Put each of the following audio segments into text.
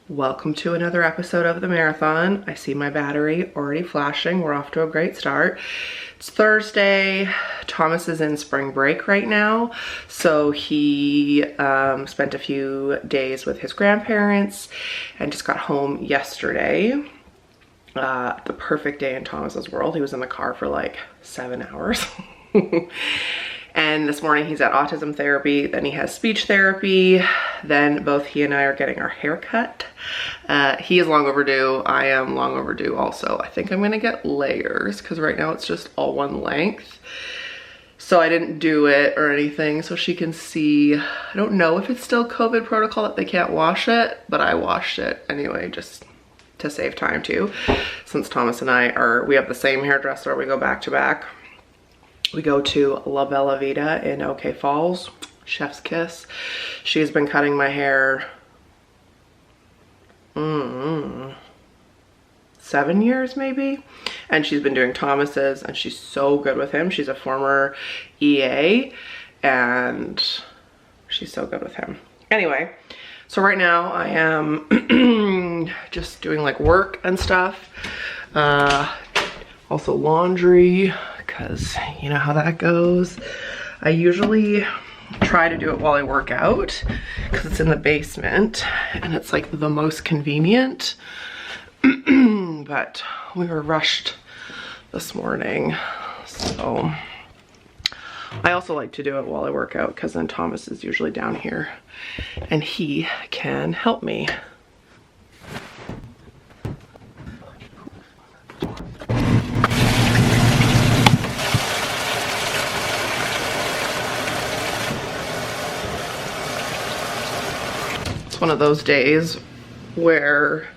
Welcome to another episode of the marathon. I see my battery already flashing. We're off to a great start. It's Thursday. Thomas is in spring break right now. So he spent a few days with his grandparents and just got home yesterday. The perfect day in Thomas's world. He was in the car for like 7 hours. And this morning he's at autism therapy, then he has speech therapy, then both he and I are getting our hair cut. He is long overdue, I am long overdue also. I think I'm gonna get layers because right now it's just all one length. So I didn't do it or anything so she can see. I don't know if it's still COVID protocol that they can't wash it, but I washed it anyway just to save time too. Since Thomas and we have the same hairdresser, we go back to back. We go to La Bella Vita in OK Falls, chef's kiss. She's been cutting my hair 7 years maybe. And she's been doing Thomas's and she's so good with him. She's a former EA and she's so good with him. Anyway, so right now I am just doing like work and stuff. Also laundry, because you know how that goes. I usually try to do it while I work out because it's in the basement and it's like the most convenient. But we were rushed this morning, so I also like to do it while I work out because then Thomas is usually down here and he can help me. One of those days where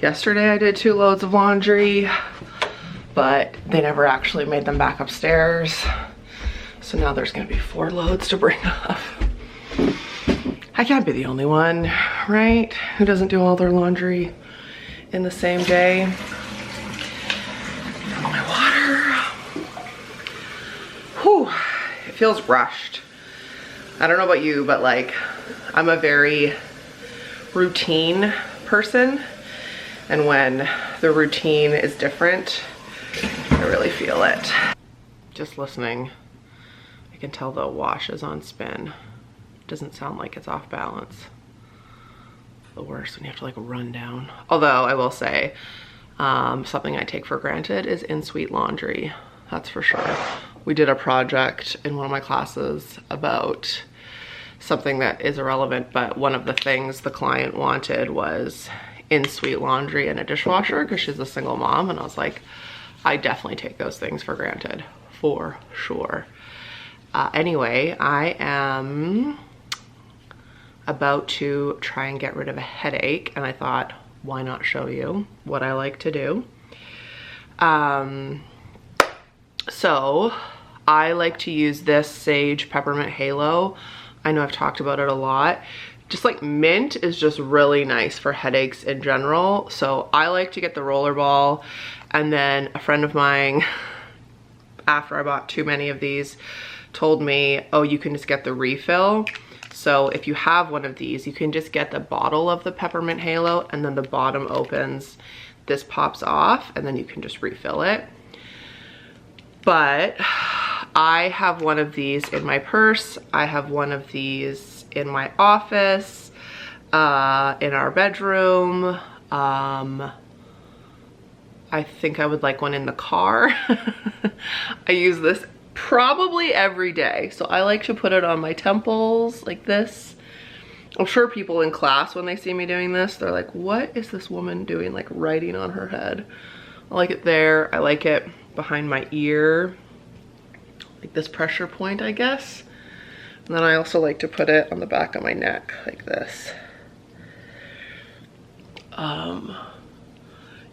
yesterday I did 2 loads of laundry, but they never actually made them back upstairs. So now there's gonna be 4 loads to bring up. I can't be the only one, right? Who doesn't do all their laundry in the same day? Oh, my water. Whew, it feels rushed. I don't know about you, but like, I'm a very routine person, and when the routine is different, I really feel it. Just listening, I can tell the wash is on spin. It doesn't sound like it's off balance. The worst when you have to like run down. Although I will say, something I take for granted is in-suite laundry. That's for sure. We did a project in one of my classes about something that is irrelevant, but one of the things the client wanted was in-suite laundry and a dishwasher because she's a single mom, and I was like, I definitely take those things for granted, for sure. Anyway, I am about to try and get rid of a headache, and I thought, why not show you what I like to do? So I like to use this Sage Peppermint Halo. I know I've talked about it a lot. Just like mint is just really nice for headaches in general. So I like to get the rollerball, and then a friend of mine, after I bought too many of these, told me, oh, you can just get the refill. So if you have one of these, you can just get the bottle of the Peppermint Halo and then the bottom opens, this pops off, and then you can just refill it. But I have one of these in my purse. I have one of these in my office, in our bedroom. I think I would like one in the car. I use this probably every day. So I like to put it on my temples like this. I'm sure people in class, when they see me doing this, they're like, what is this woman doing, like writing on her head? I like it there. I like it behind my ear, like this pressure point, I guess. And then I also like to put it on the back of my neck like this.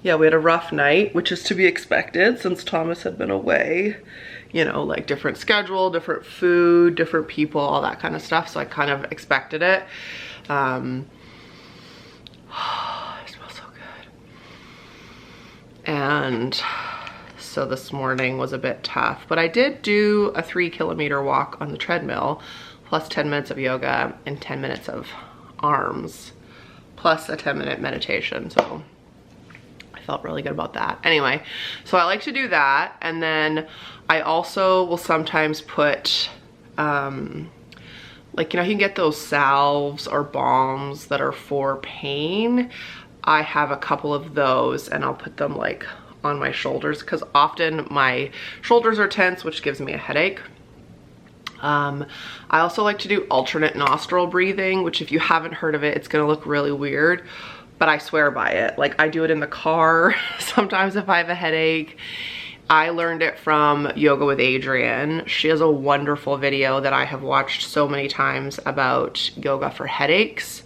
Yeah, we had a rough night, which is to be expected since Thomas had been away. You know, like different schedule, different food, different people, all that kind of stuff. So I kind of expected it. It smells so good. And so this morning was a bit tough, but I did do a 3-kilometer walk on the treadmill, plus 10 minutes of yoga and 10 minutes of arms plus a 10-minute meditation. So I felt really good about that. Anyway, so I like to do that. And then I also will sometimes put, like, you know, you can get those salves or balms that are for pain. I have a couple of those and I'll put them like on my shoulders because often my shoulders are tense, which gives me a headache. I also like to do alternate nostril breathing, which if you haven't heard of it, it's gonna look really weird, but I swear by it. Like, I do it in the car sometimes if I have a headache. I learned it from Yoga with Adriene. She has a wonderful video that I have watched so many times about yoga for headaches.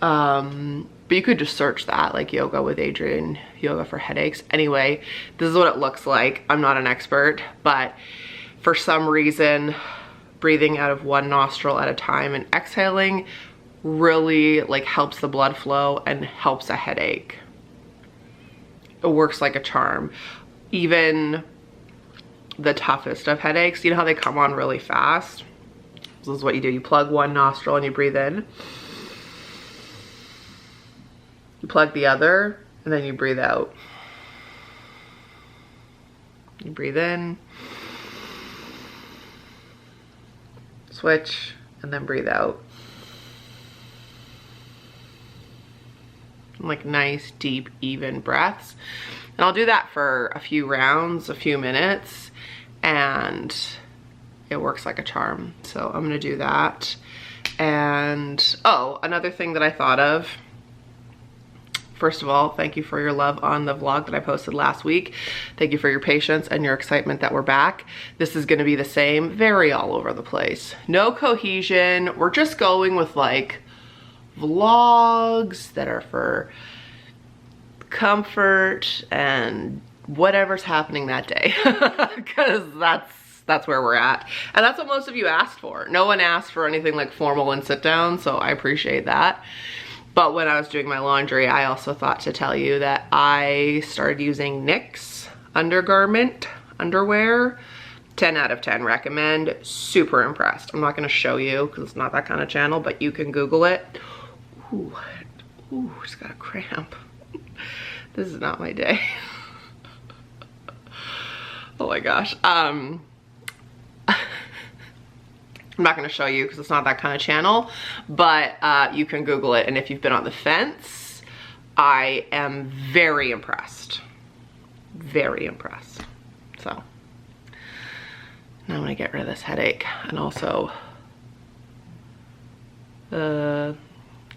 But you could just search that, like Yoga with Adriene, yoga for headaches. Anyway, this is what it looks like. I'm not an expert, but for some reason, breathing out of one nostril at a time and exhaling really like helps the blood flow and helps a headache. It works like a charm. Even the toughest of headaches, you know how they come on really fast? This is what you do. You plug one nostril and you breathe in. You plug the other and then you breathe out. You breathe in, switch, and then breathe out. Like nice, deep, even breaths. And I'll do that for a few rounds, a few minutes, and it works like a charm. So I'm gonna do that. And, oh, another thing that I thought of. First of all, thank you for your love on the vlog that I posted last week. Thank you for your patience and your excitement that we're back. This is gonna be the same, very all over the place. No cohesion. We're just going with like vlogs that are for comfort and whatever's happening that day, because that's where we're at, and that's what most of you asked for. No one asked for anything like formal and sit down, so I appreciate that. But when I was doing my laundry, I also thought to tell you that I started using NYX underwear. 10 out of 10 recommend. Super impressed. I'm not gonna show you because it's not that kind of channel, but you can Google it. Ooh, just got a cramp. This is not my day. Oh my gosh. I'm not gonna show you because it's not that kind of channel, but you can Google it, and if you've been on the fence, I am very impressed. Very impressed. So now I'm gonna get rid of this headache and also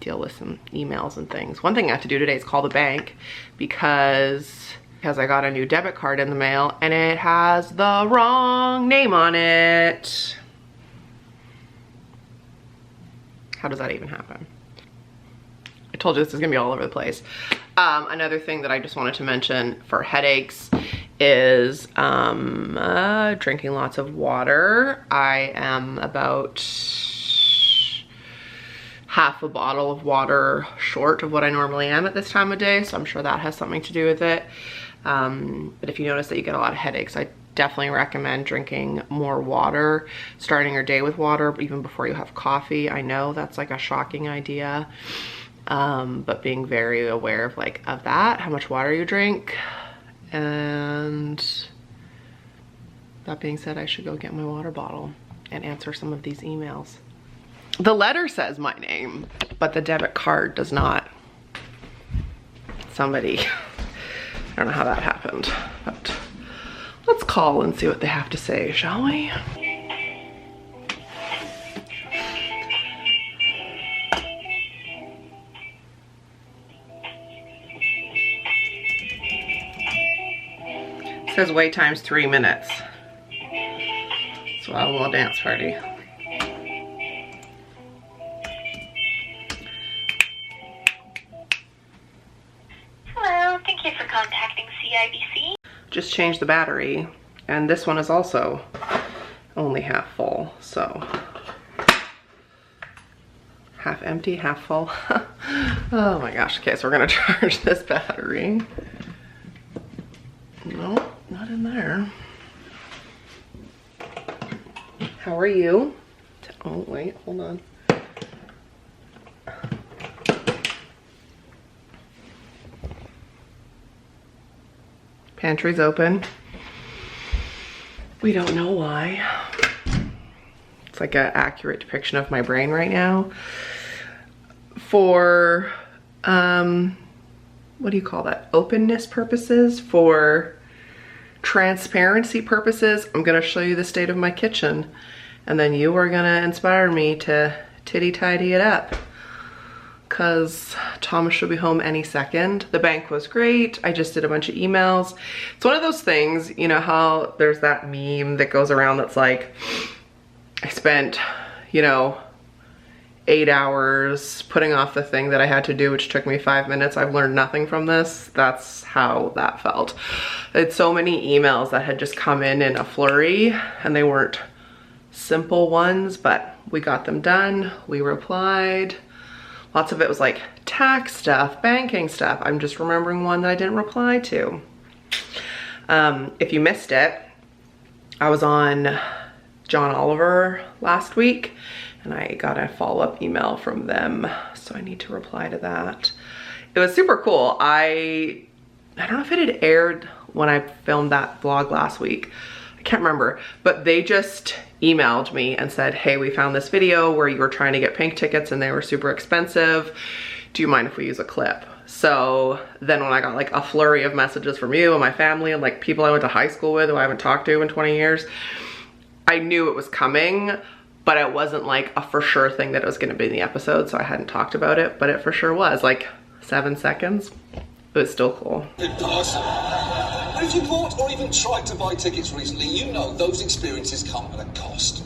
deal with some emails and things. One thing I have to do today is call the bank because I got a new debit card in the mail and it has the wrong name on it. How does that even happen? I told you this is gonna be all over the place. Another thing that I just wanted to mention for headaches is drinking lots of water. I am about half a bottle of water short of what I normally am at this time of day, so I'm sure that has something to do with it. But if you notice that you get a lot of headaches, I definitely recommend drinking more water, starting your day with water even before you have coffee. I know that's like a shocking idea, but being very aware of that, how much water you drink. And that being said, I should go get my water bottle and answer some of these emails. The letter says my name, but the debit card does not. Somebody, I don't know how that happened, but let's call and see what they have to say, shall we? It says wait time's 3 minutes. So a little dance party. Just changed the battery, and this one is also only half full, so half empty, half full. Oh my gosh. Okay, so we're gonna charge this battery. No, not in there. How are you? Oh wait, hold on. Pantry's open. We don't know why. It's like an accurate depiction of my brain right now. For, what do you call that? Openness purposes, for transparency purposes, I'm gonna show you the state of my kitchen. And then you are gonna inspire me to titty tidy it up. Cause Thomas should be home any second. The bank was great. I just did a bunch of emails. It's one of those things, you know how there's that meme that goes around that's like, I spent, you know, 8 hours putting off the thing that I had to do, which took me 5 minutes. I've learned nothing from this. That's how that felt. It's so many emails that had just come in a flurry, and they weren't simple ones, but we got them done. We replied. Lots of it was like tax stuff, banking stuff. I'm just remembering one that I didn't reply to. If you missed it, I was on John Oliver last week and I got a follow-up email from them, so I need to reply to that. It was super cool. I don't know if it had aired when I filmed that vlog last week. I can't remember, but they just emailed me and said, hey, we found this video where you were trying to get pink tickets and they were super expensive. Do you mind if we use a clip? So then when I got like a flurry of messages from you and my family and like people I went to high school with who I haven't talked to in 20 years, I knew it was coming, but it wasn't like a for sure thing that it was gonna be in the episode, so I hadn't talked about it, but it for sure was, like 7 seconds. It was still cool. In person. And if you bought or even tried to buy tickets recently, you know those experiences come at a cost.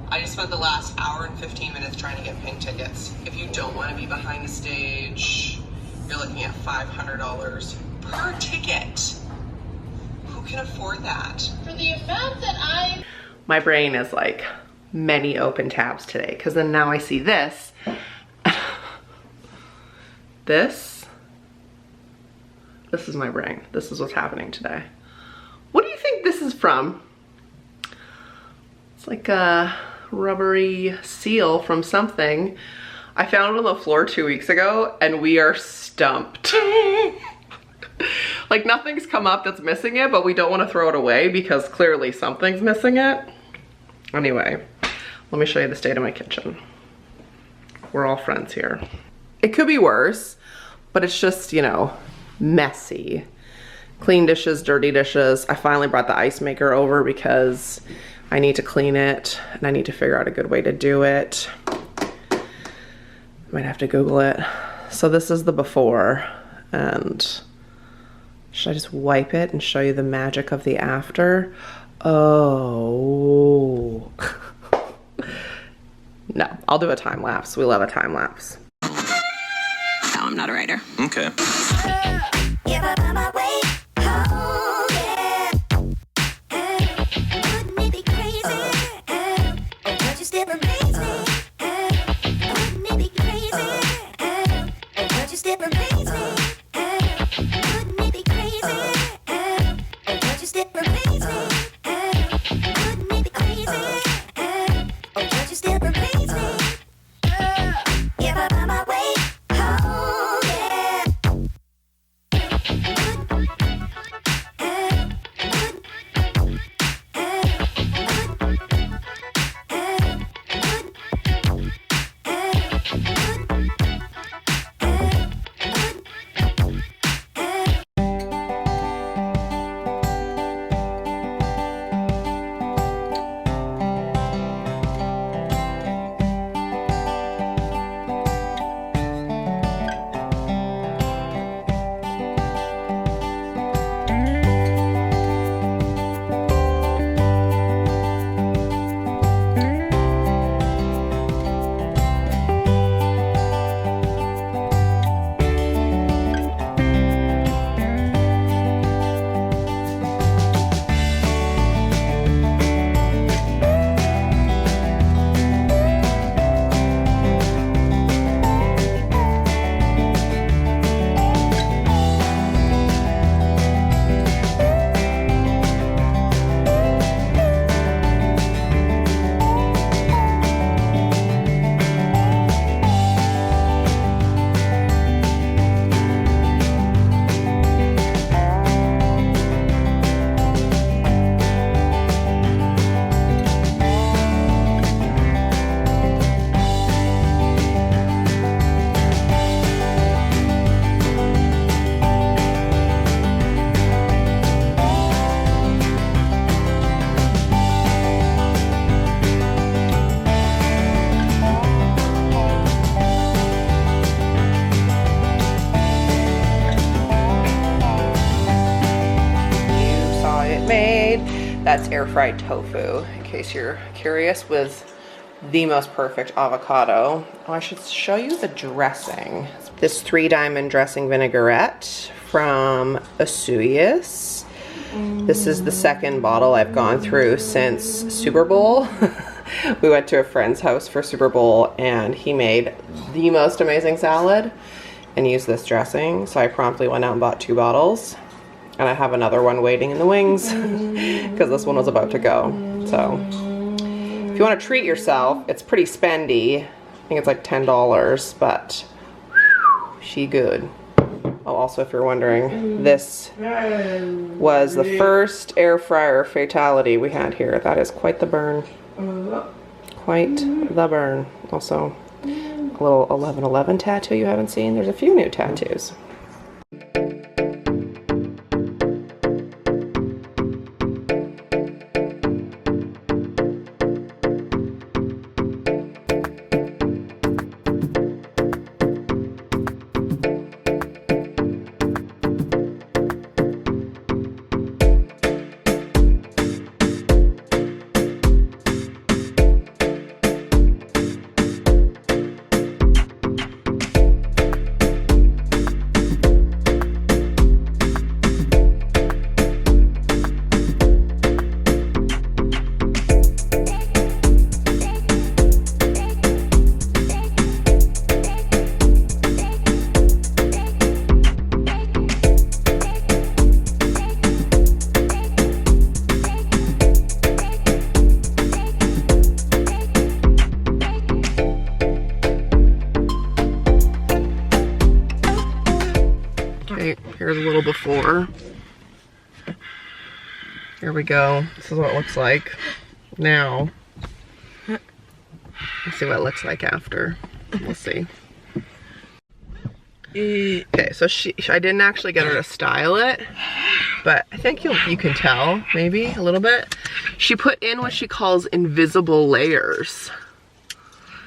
I just spent the last hour and 15 minutes trying to get pink tickets. If you don't want to be behind the stage, you're looking at $500 per ticket. Who can afford that? For the amount that My brain is like many open tabs today, because then now I see this. This is my brain. This is what's happening today. What do you think this is from? It's like a rubbery seal from something. I found it on the floor 2 weeks ago and we are stumped. Like nothing's come up that's missing it, but we don't want to throw it away because clearly something's missing it. Anyway, let me show you the state of my kitchen. We're all friends here. It could be worse, but it's just, you know, messy. Clean dishes, dirty dishes. I finally brought the ice maker over because I need to clean it and I need to figure out a good way to do it. Might have to Google it. So this is the before, and should I just wipe it and show you the magic of the after? Oh. No, I'll do a time lapse. We love a time lapse. No, I'm not a writer. Okay. That's air fried tofu, in case you're curious, with the most perfect avocado. Oh, I should show you the dressing. This 3 diamond dressing vinaigrette from Asuius. This is the 2nd bottle I've gone through since Super Bowl. We went to a friend's house for Super Bowl and he made the most amazing salad and used this dressing. So I promptly went out and bought 2 bottles. And I have another one waiting in the wings because this one was about to go. So if you want to treat yourself, it's pretty spendy. I think it's like $10, but she good. Oh, also if you're wondering, this was the first air fryer fatality we had here. That is quite the burn. Quite the burn. Also, a little 1111 tattoo you haven't seen. There's a few new tattoos. Here's a little before. Here we go. This is what it looks like now. Let's see what it looks like after. We'll see. Okay, so I didn't actually get her to style it, but I think you can tell, maybe a little bit. She put in what she calls invisible layers.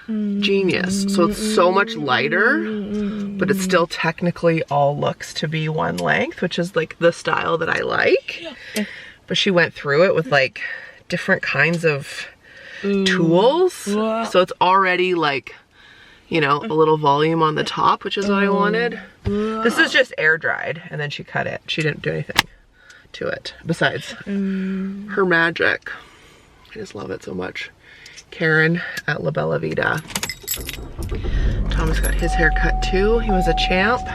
Genius. So it's so much lighter, but it still technically all looks to be one length, which is like the style that I like. But she went through it with like different kinds of tools. So it's already like, you know, a little volume on the top, which is what I wanted. This is just air dried, and then she cut it. She didn't do anything to it besides her magic. I just love it so much. Karen at La Bella Vita. Thomas got his hair cut too. He was a champ.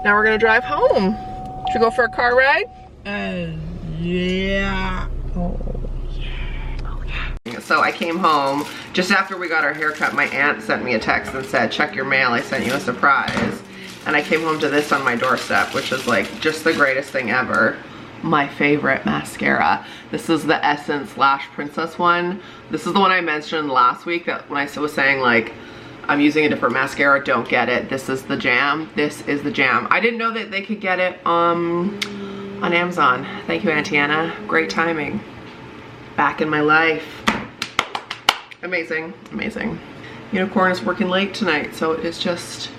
Now we're gonna drive home. Should we go for a car ride? Yeah. Oh yeah. So I came home just after we got our hair cut. My aunt sent me a text and said, check your mail, I sent you a surprise. And I came home to this on my doorstep, which is like just the greatest thing ever. My favorite mascara. This is the Essence Lash Princess one. This is the one I mentioned last week that when I was saying like I'm using a different mascara, don't get it. This is the jam. This is the jam. I didn't know that they could get it on Amazon. Thank you, Auntie Anna. Great timing. Back in my life. Amazing, amazing. Unicorn is working late tonight, so it is just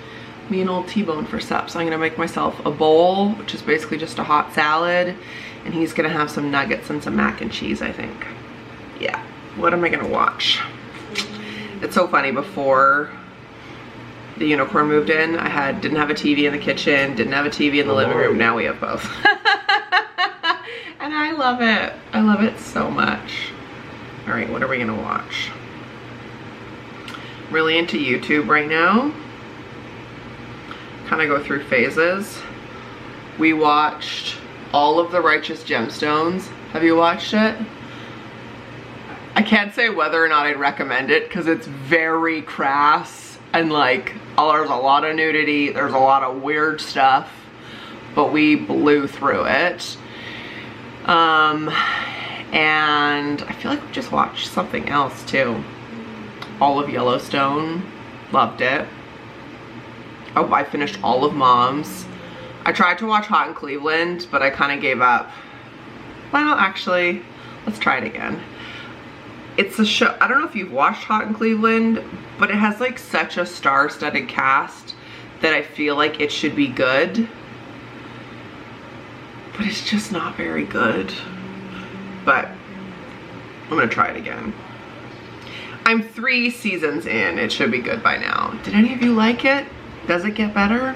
me and old T-Bone for supper. So I'm gonna make myself a bowl, which is basically just a hot salad, and he's gonna have some nuggets and some mac and cheese, I think. Yeah, what am I gonna watch? It's so funny, before the Unicorn moved in, I didn't have a TV in the kitchen, didn't have a TV in the living room. Now we have both. And I love it. I love it so much. All right, what are we gonna watch? I'm really into YouTube right now. Kind of go through phases. We watched all of the Righteous Gemstones. Have you watched it? I can't say whether or not I'd recommend it because it's very crass and like, there's a lot of nudity, there's a lot of weird stuff, but we blew through it. And I feel like we just watched something else too. All of Yellowstone, loved it. Oh, I finished all of Moms. I tried to watch Hot in Cleveland, but I kind of gave up. Well, actually, let's try it again. It's a show, I don't know if you've watched Hot in Cleveland, but it has like such a star-studded cast that I feel like it should be good. But it's just not very good. but I'm gonna try it again. I'm 3 seasons in. It should be good by now. Did any of you like it? Does it get better?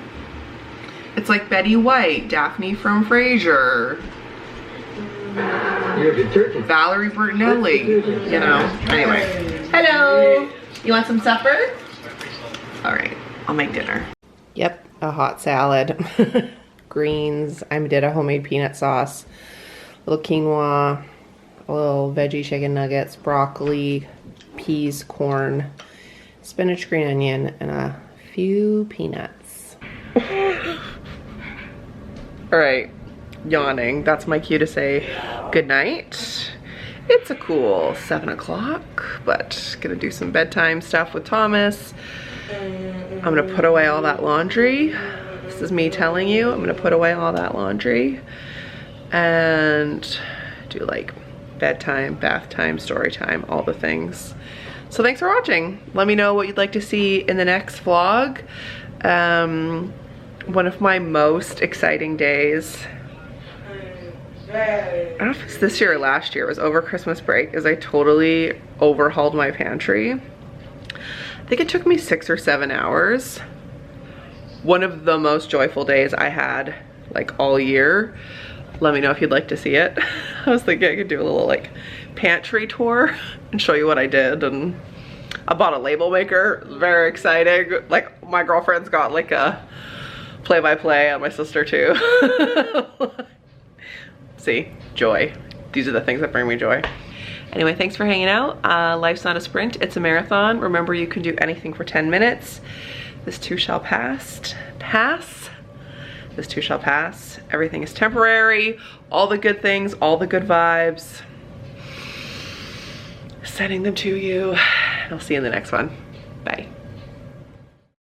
It's like Betty White, Daphne from Frasier, Valerie Bertinelli, you know. Anyway, hello. You want some supper? All right, I'll make dinner. Yep, a hot salad, greens. I did a homemade peanut sauce, a little quinoa, a little veggie chicken nuggets, broccoli, peas, corn, spinach, green onion, and a few peanuts. All right, yawning. That's my cue to say good night. It's a cool 7 o'clock, but gonna do some bedtime stuff with Thomas. I'm gonna put away all that laundry. This is me telling you, I'm gonna put away all that laundry and do like bedtime, bath time, story time, all the things. So thanks for watching. Let me know what you'd like to see in the next vlog. One of my most exciting days, I don't know if it's this year or last year, it was over Christmas break, is I totally overhauled my pantry. I think it took me 6 or 7 hours. One of the most joyful days I had like all year. Let me know if you'd like to see it. I was thinking I could do a little like pantry tour and show you what I did. And I bought a label maker, very exciting. Like my girlfriend's got like a play-by-play on my sister too. See, joy. These are the things that bring me joy. Anyway, thanks for hanging out. Life's not a sprint, it's a marathon. Remember, you can do anything for 10 minutes. This too shall pass. This too shall pass. Everything is temporary. All the good things, all the good vibes. Sending them to you. I'll see you in the next one. Bye.